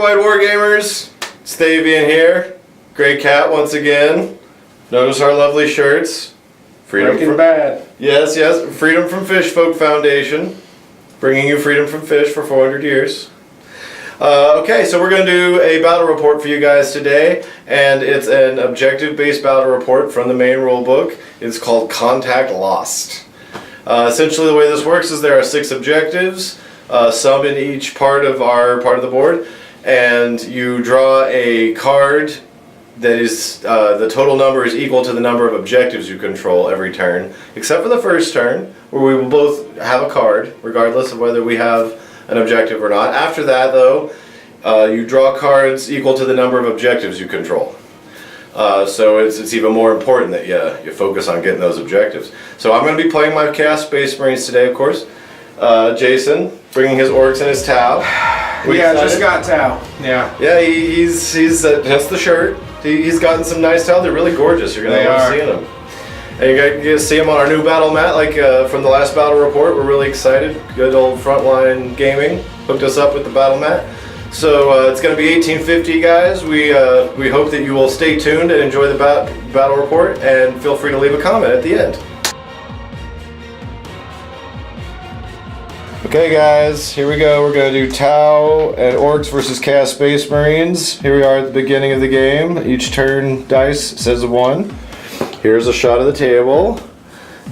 Worldwide Wargamers, it's Thayvian here, Grey Cat once again. Notice our lovely shirts. Freedom from bad. Yes, Freedom from Fish Folk Foundation, bringing you freedom from fish for 400 years. Okay, so we're going to do a battle report for you guys today, and it's an objective-based battle report from the main rulebook. It's called Contact Lost. Essentially, the way this works is there are 6 objectives, some in each part of the board, and you draw a card that is the total number is equal to the number of objectives you control every turn, except for the first turn, where we will both have a card, regardless of whether we have an objective or not. After that, though, you draw cards equal to the number of objectives you control. So it's even more important that you focus on getting those objectives. So I'm going to be playing my Chaos Space Marines today, of course. Jason, bringing his Orks and his Tau. Yeah, just got Tau. Yeah. Yeah, he's that's the shirt. He's gotten some nice Tau. They're really gorgeous. You're going to love seeing them. And you're going to see them on our new battle mat, like from the last battle report. We're really excited. Good old Frontline Gaming hooked us up with the battle mat. So it's going to be 1850, guys. We hope that you will stay tuned and enjoy the battle report, and feel free to leave a comment at the end. Okay, guys, here we go. We're going to do Tau and Orks versus Chaos Space Marines. Here we are at the beginning of the game. Each turn dice says 1. Here's a shot of the table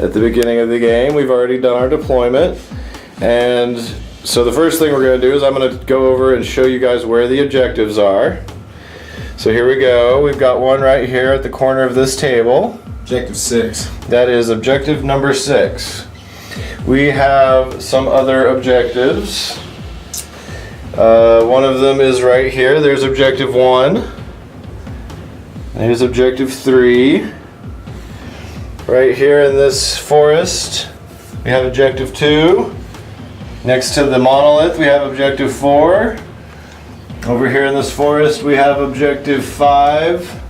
at the beginning of the game. We've already done our deployment, and so the first thing we're going to do is I'm going to go over and show you guys where the objectives are. So here we go. We've got one right here at the corner of this table. Objective 6. That is objective number 6. We have some other objectives. One of them is right here. There's objective 1. There's objective 3. Right here in this forest, we have objective 2. Next to the monolith, we have objective 4. Over here in this forest, we have objective 5.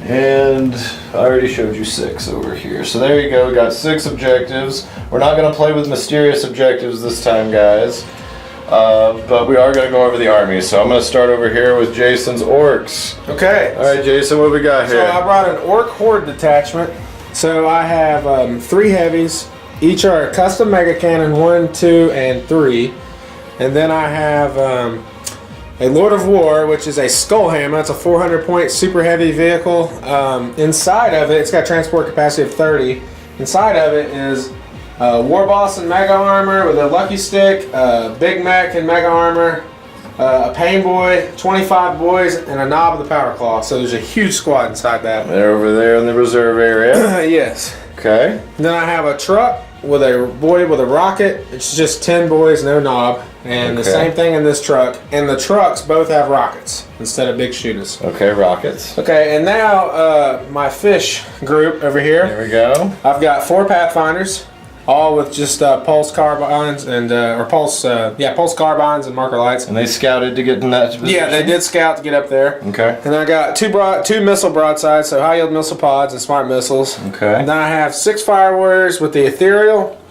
And I already showed you 6 over here. So there you go, we got 6 objectives. We're not going to play with mysterious objectives this time, guys. But we are going to go over the army. So I'm going to start over here with Jason's Orks. Okay. Alright, Jason, what we got here? So I brought an Ork Horde detachment. So I have 3 heavies. Each are a custom mega cannon 1, 2, and 3. And then I have a Lord of War, which is a skull hammer. It's a 400-point super heavy vehicle. Inside of it, it's got transport capacity of 30. Inside of it is War Boss and Mega Armor with a Lucky Stick, Big Mech and Mega Armor, a Pain Boy, 25 boys, and a Knob of the Powder Claw. So there's a huge squad inside that. They're over there in the reserve area. Yes. Okay. Then I have a truck with a boy with a rocket. It's just 10 boys, no knob. And the same thing in this truck. And the trucks both have rockets instead of big shooters. Okay, rockets. Okay, and now my fish group over here. There we go. I've got 4 Pathfinders, all with just pulse carbines and pulse carbines and marker lights. And they scouted to get in that position? Yeah, they did scout to get up there. Okay. And I got 2 missile broadsides, so high yield missile pods and smart missiles. Okay. And then I have 6 fire warriors with the ethereal,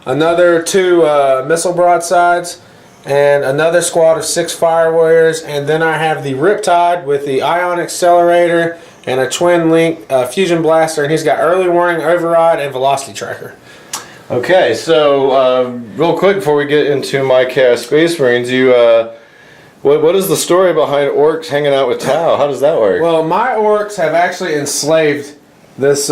another 2 missile broadsides, and another squad of 6 fire warriors. And then I have the Riptide with the ion accelerator and a twin link fusion blaster, and he's got early warning, override, and velocity tracker. Okay, so real quick before we get into my Chaos Space Marines, what is the story behind Orks hanging out with Tau? How does that work? Well, my Orks have actually enslaved this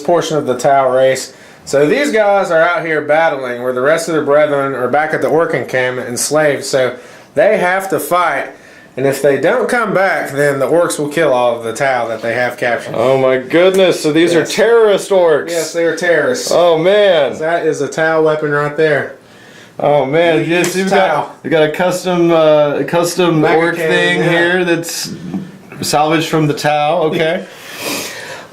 portion of the Tau race. So these guys are out here battling where the rest of their brethren are back at the Ork encampment enslaved. So they have to fight. And if they don't come back, then the Orks will kill all of the Tau that they have captured. Oh my goodness, so these are terrorist Orks. Yes, they are terrorists. Oh man. That is a Tau weapon right there. Oh man, yes, you got a custom Ork thing here that's salvaged from the Tau, okay.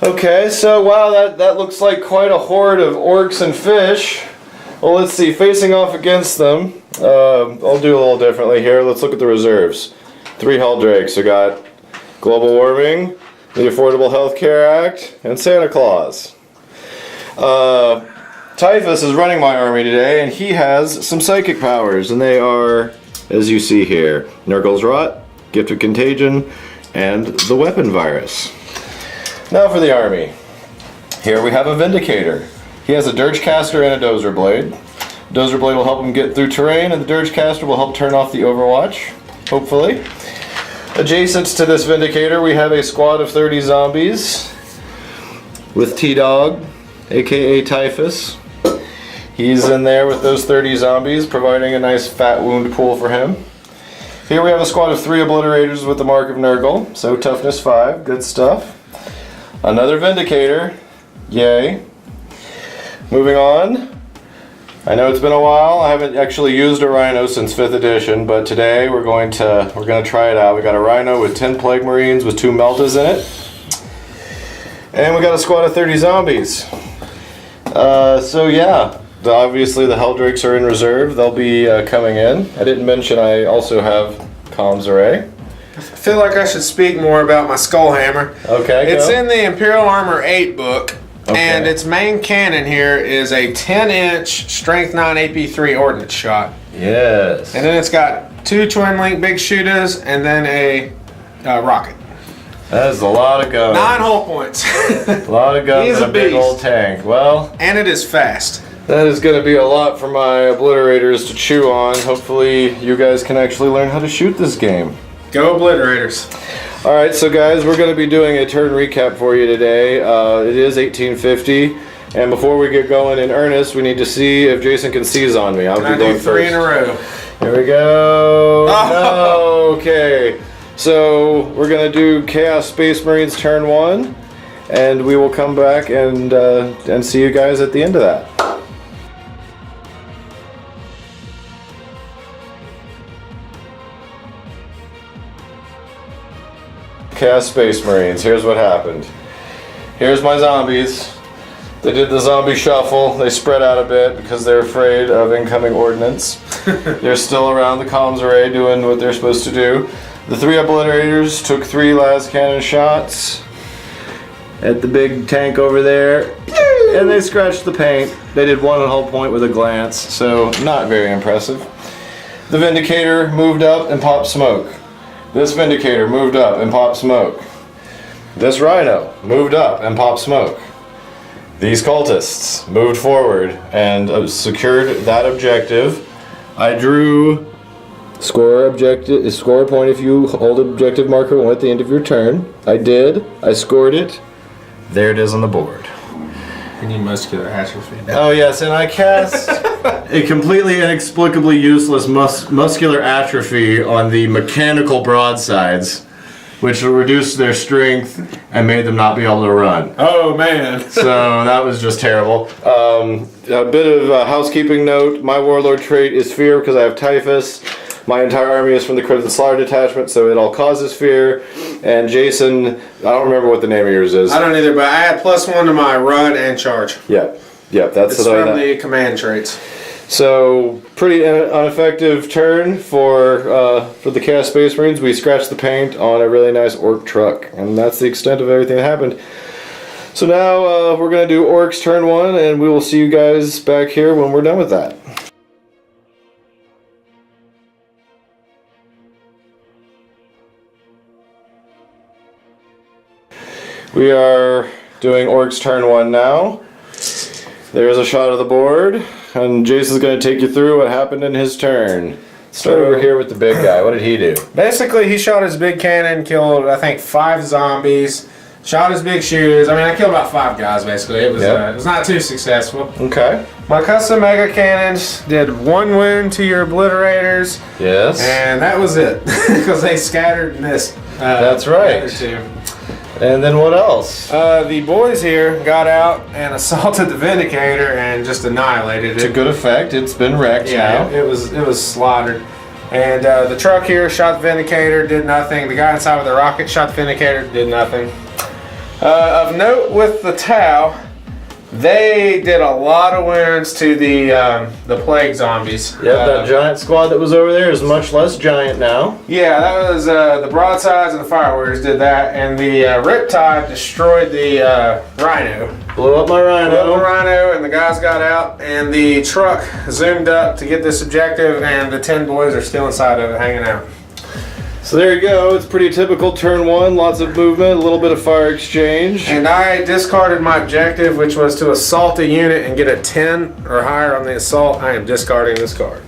Okay, so wow, that looks like quite a horde of Orks and fish. Well, let's see, facing off against them, I'll do a little differently here. Let's look at the reserves. 3 Hull Drakes. We got global warming, the Affordable Health Care Act, and Santa Claus. Typhus is running my army today, and he has some psychic powers, and they are as you see here. Nurgle's Rot, Gift of Contagion, and the Weapon Virus. Now for the army. Here we have a Vindicator. He has a Dirge Caster and a Dozer Blade. Dozer Blade will help him get through terrain, and the Dirge Caster will help turn off the Overwatch, hopefully. Adjacent to this Vindicator, we have a squad of 30 zombies with T-Dog, aka Typhus. He's in there with those 30 zombies, providing a nice fat wound pool for him. Here we have a squad of 3 Obliterators with the Mark of Nurgle, so toughness 5, good stuff. Another Vindicator, yay. Moving on. I know it's been a while. I haven't actually used a Rhino since 5th edition, but today we're going to try it out. We got a Rhino with 10 Plague Marines with 2 Meltas in it. And we got a squad of 30 zombies. So yeah, obviously the Helldrakes are in reserve. They'll be coming in. I didn't mention I also have comms array. I feel like I should speak more about my Skullhammer. Okay, It's go. in the Imperial Armor 8 book. Okay. And its main cannon here is a 10-inch Strength 9 AP3 ordnance shot. Yes. And then it's got 2 twin link big shooters and then a rocket. That is a lot of guns. 9 hull points. A lot of guns He's and a a big beast. old tank. Well, And it is fast. that is going to be a lot for my Obliterators to chew on. Hopefully you guys can actually learn how to shoot this game. Go Obliterators. Alright, so guys, we're going to be doing a turn recap for you today. It is 1850, and before we get going in earnest, we need to see if Jason can seize on me. I'll Can I be going do 3 in a first. row? Here we go. Oh. No, okay. So we're going to do Chaos Space Marines turn 1, and we will come back and see you guys at the end of that. Chaos Space Marines, here's what happened. Here's my zombies. They did the zombie shuffle. They spread out a bit because they're afraid of incoming ordnance. They're still around the comms array doing what they're supposed to do. The 3 Obliterators took 3 las cannon shots at the big tank over there, and they scratched the paint. They did 1 hull point with a glance, so not very impressive. The Vindicator moved up and popped smoke. This Vindicator moved up and popped smoke. This Rhino moved up and popped smoke. These cultists moved forward and secured that objective. I drew score a point if you hold objective marker 1 at the end of your turn. I did. I scored it. There it is on the board. And you muscular atrophy. Oh yes, and I cast a completely inexplicably useless muscular atrophy on the mechanical broadsides, which reduced their strength and made them not be able to run. Oh man. So that was just terrible. A bit of a housekeeping note, my warlord trait is fear because I have typhus. My entire army is from the Crimson Slaughter detachment, so it all causes fear. And Jason, I don't remember what the name of yours is. I don't either, but I had +1 to my run and charge. Yeah, that's It's from the command traits. So pretty ineffective turn for the Chaos Space Marines. We scratched the paint on a really nice Ork truck, and that's the extent of everything that happened. So now we're gonna do Orks turn 1, and we will see you guys back here when we're done with that. We are doing Orks turn 1 now. There's a shot of the board, and Jason's going to take you through what happened in his turn. Start over here with the big guy. What did he do? Basically, he shot his big cannon, killed, I think, 5 zombies, shot his big shooters. I mean, I killed about 5 guys, basically. It was not too successful. Okay. My custom mega cannons did 1 wound to your Obliterators. Yes. And that was it, because they scattered and missed. That's right. The other 2. And then what else? The boys here got out and assaulted the Vindicator and just annihilated To it. good effect. It's been wrecked Yeah, now. it was slaughtered. And the truck here shot the Vindicator, did nothing. The guy inside with the rocket shot the Vindicator, did nothing. Of note with the Tau, They did a lot of wounds to the plague zombies. Yep, that giant squad that was over there is much less giant now. Yeah, that was the broadsides and the fire warriors did that, and the riptide destroyed the rhino. Blew up my rhino. Blew up the rhino, and the guys got out, and the truck zoomed up to get this objective, and the 10 boys are still inside of it, hanging out. So there you go. It's pretty typical turn one. Lots of movement, a little bit of fire exchange. And I discarded my objective, which was to assault a unit and get a 10 or higher on the assault. I am discarding this card.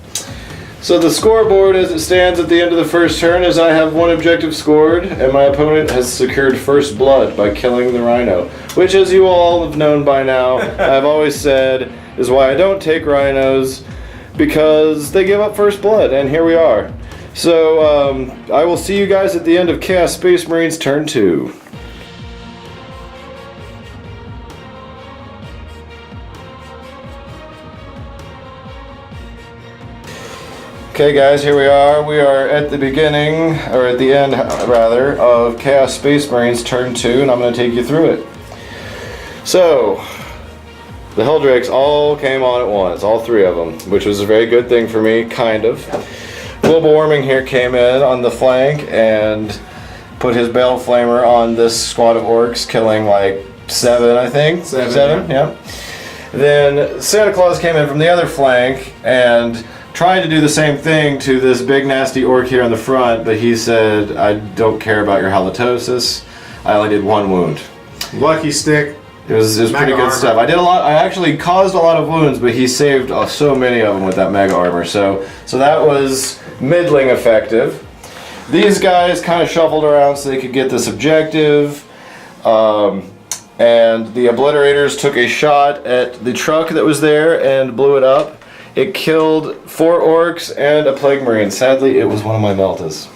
So the scoreboard as it stands at the end of the first turn is I have 1 objective scored, and my opponent has secured first blood by killing the rhino, which, as you all have known by now, I've always said is why I don't take rhinos, because they give up first blood, and here we are. So I will see you guys at the end of Chaos Space Marines turn 2. Okay guys, here we are. We are at the beginning, or at the end rather, of Chaos Space Marines turn 2, and I'm going to take you through it. So, the Helldrakes all came on at once, all 3 of them, which was a very good thing for me, kind of. Global Warming here came in on the flank and put his Bale Flamer on this squad of Orks, killing like 7, I think. 7, yeah. Then Santa Claus came in from the other flank and tried to do the same thing to this big nasty orc here on the front, but he said, I don't care about your halitosis. I only did 1 wound. Lucky stick. It was pretty good stuff. I did a lot. I actually caused a lot of wounds, but he saved so many of them with that mega armor. So that was middling effective. These guys kind of shuffled around so they could get this objective. And the obliterators took a shot at the truck that was there and blew it up. It killed 4 orcs and a plague marine. Sadly, it was one of my meltas.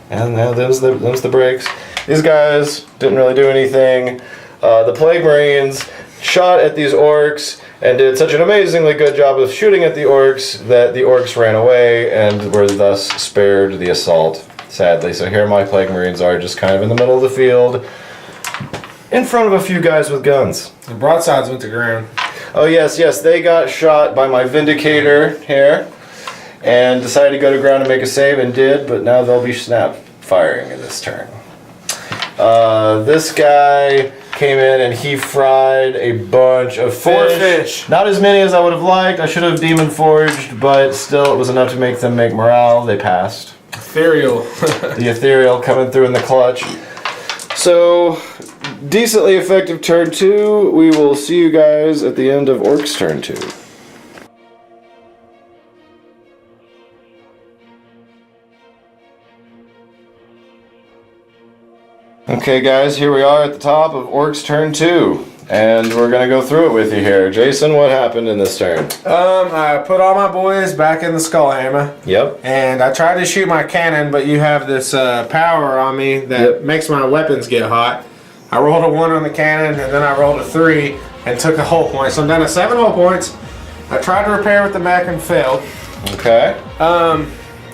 And now them's the breaks. These guys didn't really do anything. The plague marines shot at these orcs and did such an amazingly good job of shooting at the orcs that the orcs ran away and were thus spared the assault, sadly. So here my plague marines are just kind of in the middle of the field, in front of a few guys with guns. The broadsides went to ground. Oh yes, they got shot by my Vindicator here and decided to go to ground and make a save, and did, but now they'll be snap firing in this turn. This guy came in and he fried a bunch of fish. 4 fish. Not as many as I would have liked. I should have demon forged, but still it was enough to make them make morale. They passed. Ethereal. The ethereal coming through in the clutch. So, decently effective turn 2. We will see you guys at the end of Orcs turn 2. Okay guys, here we are at the top of Orcs turn 2, and we're going to go through it with you here. Jason, what happened in this turn? I put all my boys back in the Skullhammer. Yep. And I tried to shoot my cannon, but you have this power on me that makes my weapons get hot. I rolled a 1 on the cannon, and then I rolled a 3 and took a hull point. So I'm down to 7 hull points. I tried to repair with the mech and failed. Okay.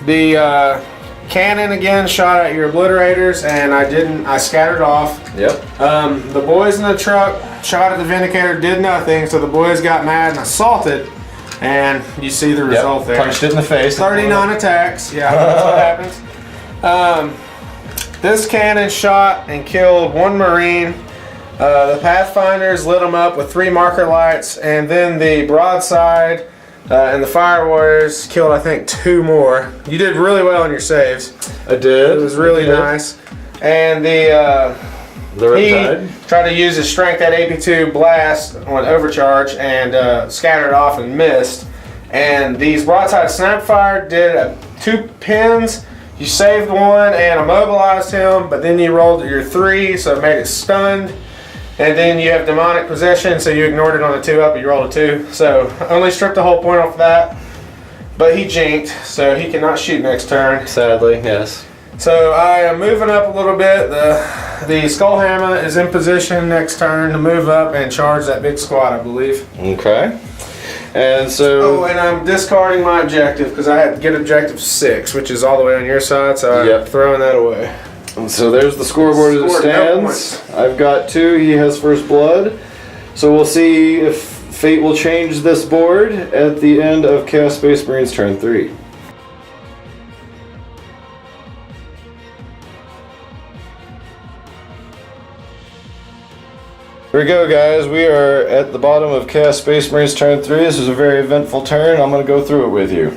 The cannon again shot at your obliterators, and I scattered off. Yep. The boys in the truck shot at the Vindicator, did nothing, so the boys got mad and assaulted, and you see the result there. Punched it in the face. 39 attacks. Yeah, that's what happens. This cannon shot and killed 1 Marine. The Pathfinders lit them up with 3 marker lights, and then the broadside and the Fire Warriors killed, I think, 2 more. You did really well in your saves. I did. It was really nice. And the Riptide. he tried to use his strength at AP2 blast on overcharge and scattered off and missed. And these broadside snapfire did 2 pins. You saved 1 and immobilized him, but then you rolled your 3, so it made it stunned. And then you have demonic possession, so you ignored it on the 2 up, but you rolled a 2. So only stripped a whole point off that. But he jinked, so he cannot shoot next turn. Sadly, yes. So I am moving up a little bit. The Skullhammer is in position next turn to move up and charge that big squad, I believe. Okay. And so... Oh, and I'm discarding my objective because I had to get objective 6, which is all the way on your side, so I'm throwing that away. So there's the scoreboard as it stands. I've got 2. He has first blood. So we'll see if fate will change this board at the end of Chaos Space Marines turn 3. Here we go, guys. We are at the bottom of Chaos Space Marines turn 3. This is a very eventful turn. I'm going to go through it with you.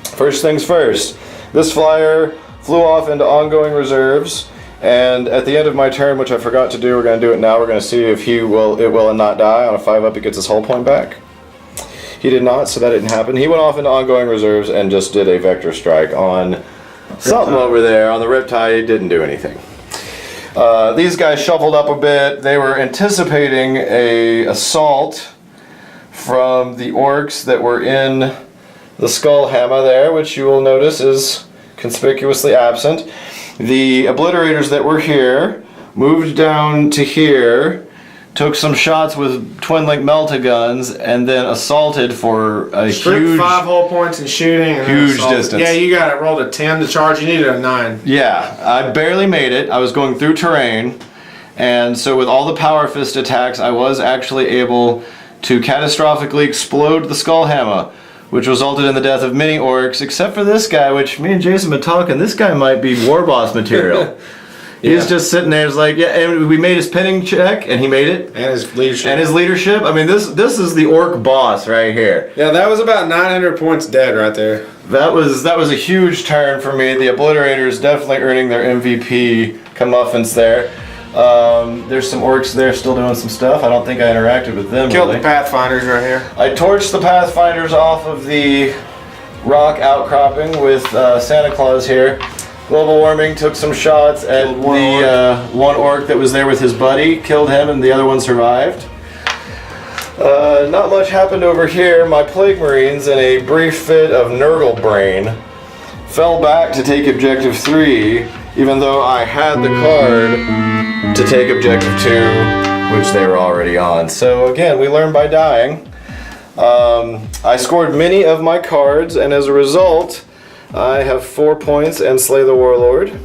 First things first. This flyer flew off into ongoing reserves, and at the end of my turn, which I forgot to do, we're going to do it now. We're going to see if it will and not die. On a 5-up, he gets his hull point back. He did not, so that didn't happen. He went off into ongoing reserves and just did a vector strike on something over there. On the Riptide, he didn't do anything. These guys shuffled up a bit. They were anticipating an assault from the Orks that were in the Skull Hammer there, which you will notice is conspicuously absent. The Obliterators that were here moved down to here, took some shots with twin-link melta-guns, and then assaulted for a huge 5 hull points in shooting. And huge distance. Yeah, you got it. Rolled a 10 to charge. You needed a 9. Yeah, I barely made it. I was going through terrain, and so with all the power fist attacks, I was actually able to catastrophically explode the Skull Hammer, which resulted in the death of many Orks, except for this guy, which me and Jason been talking. This guy might be war boss material. He's just sitting there, it's like, yeah, and we made his pinning check, and he made it. And his leadership. And his leadership. I mean, this is the Ork boss right here. Yeah, that was about 900 points dead right there. That was a huge turn for me. The Obliterators definitely earning their MVP comeuppance there. There's some Orks there still doing some stuff. I don't think I interacted with them. Killed the Pathfinders right here. I torched the Pathfinders off of the rock outcropping with Santa Claus here. Global warming took some shots at the one Ork that was there with his buddy, killed him, and the other one survived. Not much happened over here. My Plague Marines, in a brief fit of Nurgle brain, fell back to take Objective 3, even though I had the card to take Objective 2, which they were already on. So again, we learn by dying. I scored many of my cards, and as a result, I have 4 points and Slay the Warlord.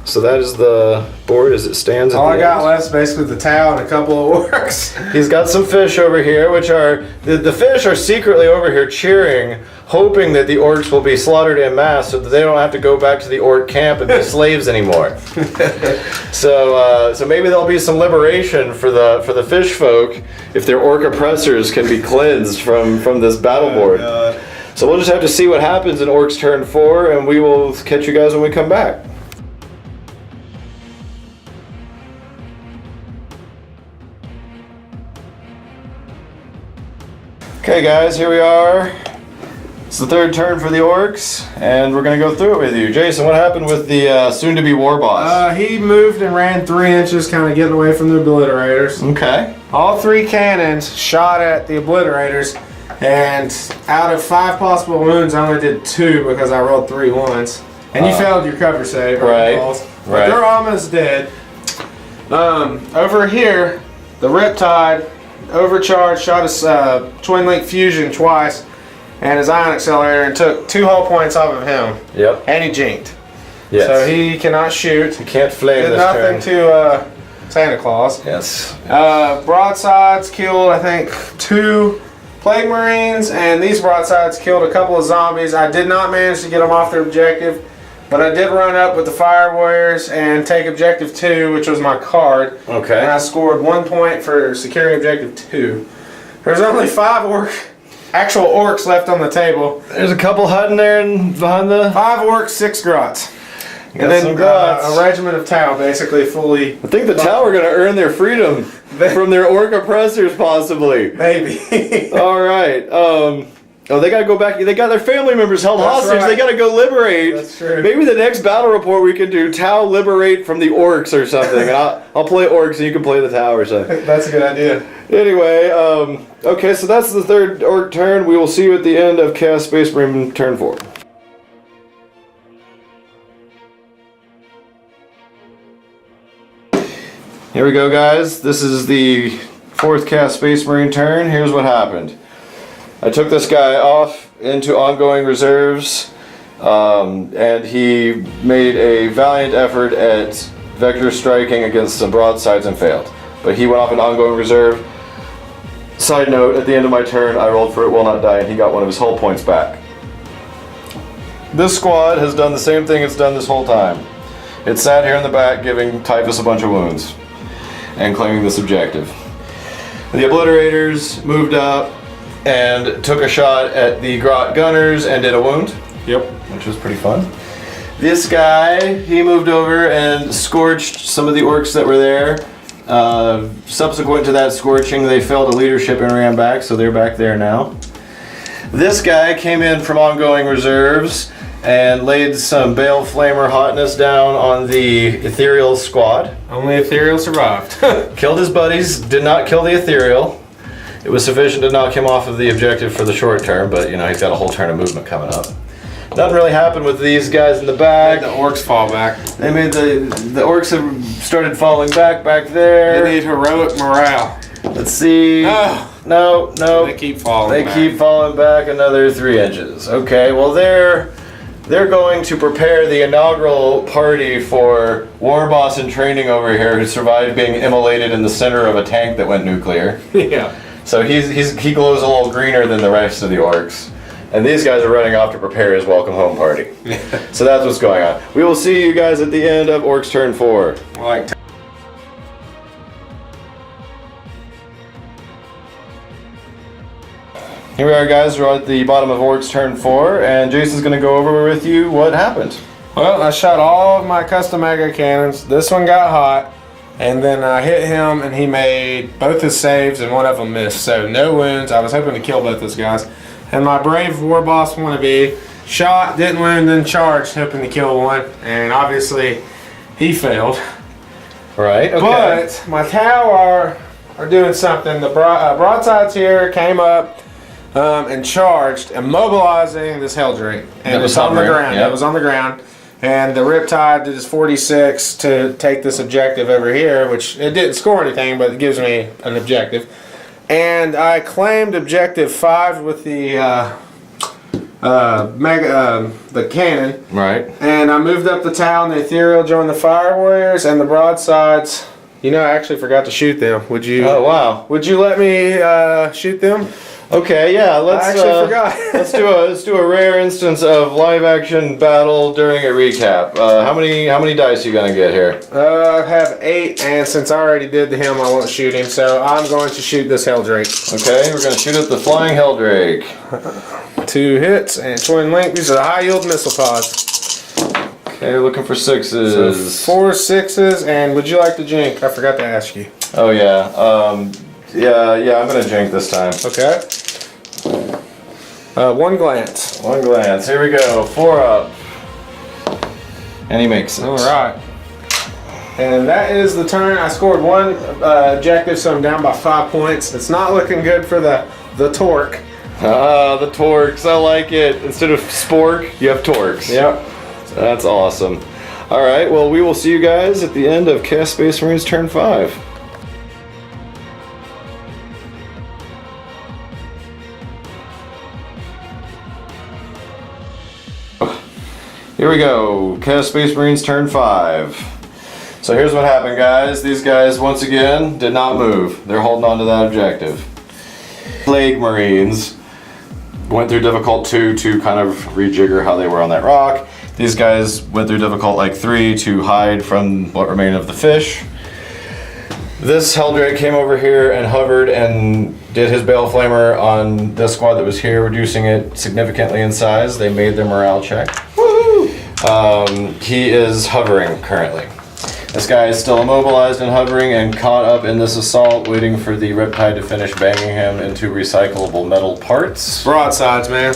So that is the board as it stands. All I got left is basically the towel and a couple of Orks. He's got some fish over here, which are the fish are secretly over here cheering, hoping that the Orks will be slaughtered en masse, so that they don't have to go back to the Ork camp and be slaves anymore. So maybe there'll be some liberation for the fish folk if their Ork oppressors can be cleansed from this battle board. God. So we'll just have to see what happens in Orks turn 4, and we will catch you guys when we come back. Okay guys, here we are. It's the third turn for the Orks, and we're going to go through it with you. Jason, what happened with the soon-to-be war boss? He moved and ran 3 inches, kind of getting away from the Obliterators. Okay. All 3 cannons shot at the Obliterators, and out of 5 possible wounds, I only did 2 because I rolled 3 ones. And you failed your cover save. Right. But they're almost dead. Over here, the Riptide overcharged, shot his twin link fusion twice, and his ion accelerator, and took 2 hull points off of him. Yep. And he jinked. Yes. So he cannot shoot. He can't flame Did this nothing turn. to Santa Claus. Yes. Broadsides killed, I think, 2 Plague Marines, and these broadsides killed a couple of zombies. I did not manage to get them off their objective, but I did run up with the Fire Warriors and take Objective 2, which was my card. Okay. And I scored 1 point for securing Objective 2. There's only 5 actual Orks left on the table. There's a couple hiding there and behind the... 5 Orks, 6 Grots. Got And then some Grots. a regiment of Tau, basically fully... I think the Tau are going to earn their freedom from their Ork oppressors, possibly. Maybe. All right. Oh, they got to go back. They got their family members held That's hostage. right. They got to go liberate. That's true. Maybe the next battle report we can do Tau liberate from the Orks or something. And I'll play Orks and you can play the Tau or something. That's a good idea. Anyway, okay, so that's the third Ork turn. We will see you at the end of Chaos Space Marine turn 4. Here we go, guys. This is the 4th Chaos Space Marine turn. Here's what happened. I took this guy off into ongoing reserves, and he made a valiant effort at vector striking against some broadsides and failed. But he went off in ongoing reserve. Side note, at the end of my turn, I rolled for it will not die, and he got one of his hull points back. This squad has done the same thing it's done this whole time. It sat here in the back giving Typhus a bunch of wounds and claiming this objective. The Obliterators moved up and took a shot at the Grot Gunners and did a wound. Yep. Which was pretty fun. This guy, he moved over and scorched some of the orcs that were there. Subsequent to that scorching, they failed a leadership and ran back, so they're back there now. This guy came in from ongoing reserves and laid some Bale Flamer hotness down on the Ethereal squad. Only Ethereal survived. Killed his buddies, did not kill the Ethereal. It was sufficient to knock him off of the objective for the short term, but you know, he's got a whole turn of movement coming up. Nothing really happened with these guys in the back. The orcs fall back. They made the orcs have started falling back there. They need heroic morale. Let's see. No. They keep falling back. They keep falling back another 3 inches. Okay, well they're going to prepare the inaugural party for War Boss in training over here, who survived being immolated in the center of a tank that went nuclear. Yeah. So he glows a little greener than the rest of the orcs. And these guys are running off to prepare his welcome home party. So that's what's going on. We will see you guys at the end of Orcs turn 4. Here we are, guys. We're at the bottom of Orcs turn 4, and Jason's going to go over with you what happened. Well, I shot all of my custom mega cannons. This one got hot, and then I hit him, and he made both his saves, and one of them missed. So no wounds. I was hoping to kill both those guys. And my brave war boss wannabe shot, didn't wound, then charged, hoping to kill one. And obviously, he failed. Right, okay. But my tower are doing something. The broadsides here came up and charged, immobilizing this Helldrake. And it was on the ground. Yep. It was on the ground. And the Riptide did his 46 to take this objective over here, which it didn't score anything, but it gives me an objective. And I claimed objective 5 with the the cannon. Right. And I moved up the town. The Ethereal joined the Fire Warriors, and the broadsides. You know, I actually forgot to shoot them. Would you? Oh wow! Would you let me shoot them? Okay, yeah. Let's. I actually forgot. let's do a rare instance of live action battle during a recap. How many dice you gonna get here? I have 8, and since I already did to him, I won't shoot him. So I'm going to shoot this Helldrake. Okay, we're gonna shoot at the flying Helldrake. 2 hits and twin link. These are the high yield missile pods. Okay, looking for 6s. So 4 6s, and would you like to jink? I forgot to ask you. Oh yeah. Yeah. I'm gonna jink this time. Okay. 1 glance. 1 glance. Here we go. 4 up. And he makes it. All right. And that is the turn. I scored 1 objective, so I'm down by 5 points. It's not looking good for the torque. Ah, the Torques. I like it. Instead of Spork, you have Torques. Yep. That's awesome. All right. Well, we will see you guys at the end of Chaos Space Marines turn 5. Here we go, Chaos Space Marines turn 5. So here's what happened, guys. These guys, once again, did not move. They're holding on to that objective. Plague Marines went through difficult 2 to kind of rejigger how they were on that rock. These guys went through difficult like 3 to hide from what remained of the fish. This Helldrake came over here and hovered and did his Bale Flamer on this squad that was here, reducing it significantly in size. They made their morale check. He is hovering currently. This guy is still immobilized and hovering and caught up in this assault, waiting for the Riptide to finish banging him into recyclable metal parts. Broadsides, man.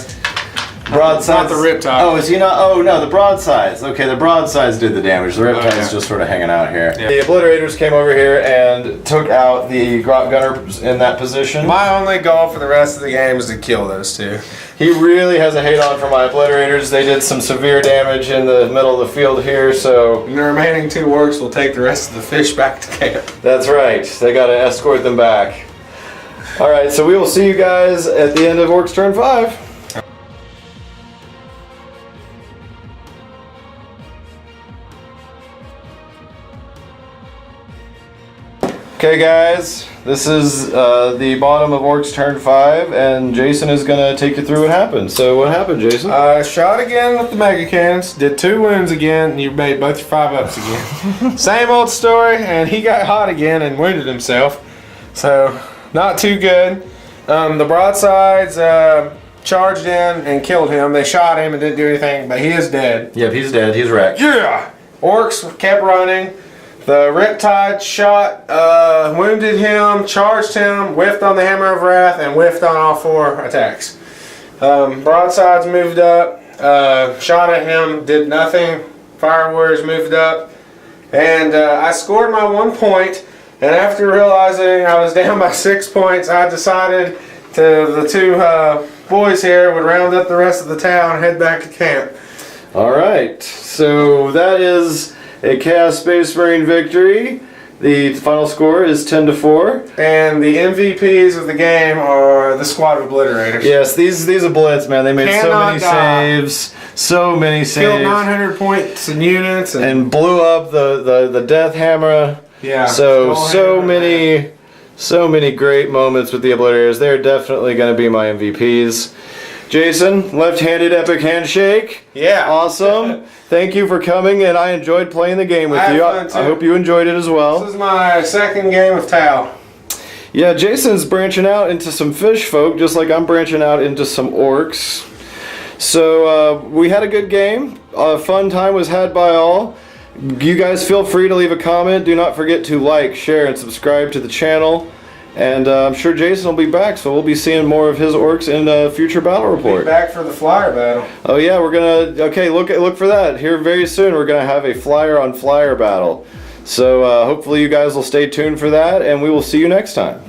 Broadsides. Not the Riptide. Oh, is he not? Oh, no, the broadsides. Okay, the broadsides did the damage. The Riptide's just sort of hanging out here. Yeah. The Obliterators came over here and took out the Grot Gunners in that position. My only goal for the rest of the game is to kill those 2. He really has a hate on for my Obliterators. They did some severe damage in the middle of the field here, so... And the remaining 2 orcs will take the rest of the fish back to camp. That's right. They gotta escort them back. Alright, so we will see you guys at the end of Orcs turn 5. Okay guys, This is the bottom of Orks turn 5, and Jason is going to take you through what happened. So what happened, Jason? Shot again with the mega cannons, did 2 wounds again, and you made both your 5-ups again. Same old story, and he got hot again and wounded himself. So, not too good. The broadsides charged in and killed him. They shot him and didn't do anything, but he is dead. Yep, he's dead. He's wrecked. Yeah! Orks kept running. The Riptide shot, wounded him, charged him, whiffed on the Hammer of Wrath, and whiffed on all 4 attacks. Broadsides moved up, shot at him, did nothing. Fire Warriors moved up, and I scored my 1 point. And after realizing I was down by 6 points, I decided the 2 boys here would round up the rest of the town and head back to camp. All right, so that is a Chaos Space Marine victory. The final score is 10-4. And the MVPs of the game are the Squad of Obliterators. Yes, these oblits, man, they made saves. So many saves. Killed 900 points in units. And blew up the Death Hammer. Yeah. So many great moments with the Obliterators. They're definitely going to be my MVPs. Jason, left-handed epic handshake. Yeah. Awesome. Thank you for coming, and I enjoyed playing the game with you. Fun too. I hope you enjoyed it as well. This is my 2nd game of Tau. Yeah, Jason's branching out into some fish folk, just like I'm branching out into some orcs. So we had a good game. A fun time was had by all. You guys feel free to leave a comment. Do not forget to like, share, and subscribe to the channel. And I'm sure Jason will be back, so we'll be seeing more of his orcs in a future battle report. Be back for the flyer battle. Oh yeah, we're gonna. Okay, look for that. Here very soon, we're gonna have a flyer on flyer battle. So hopefully you guys will stay tuned for that, and we will see you next time.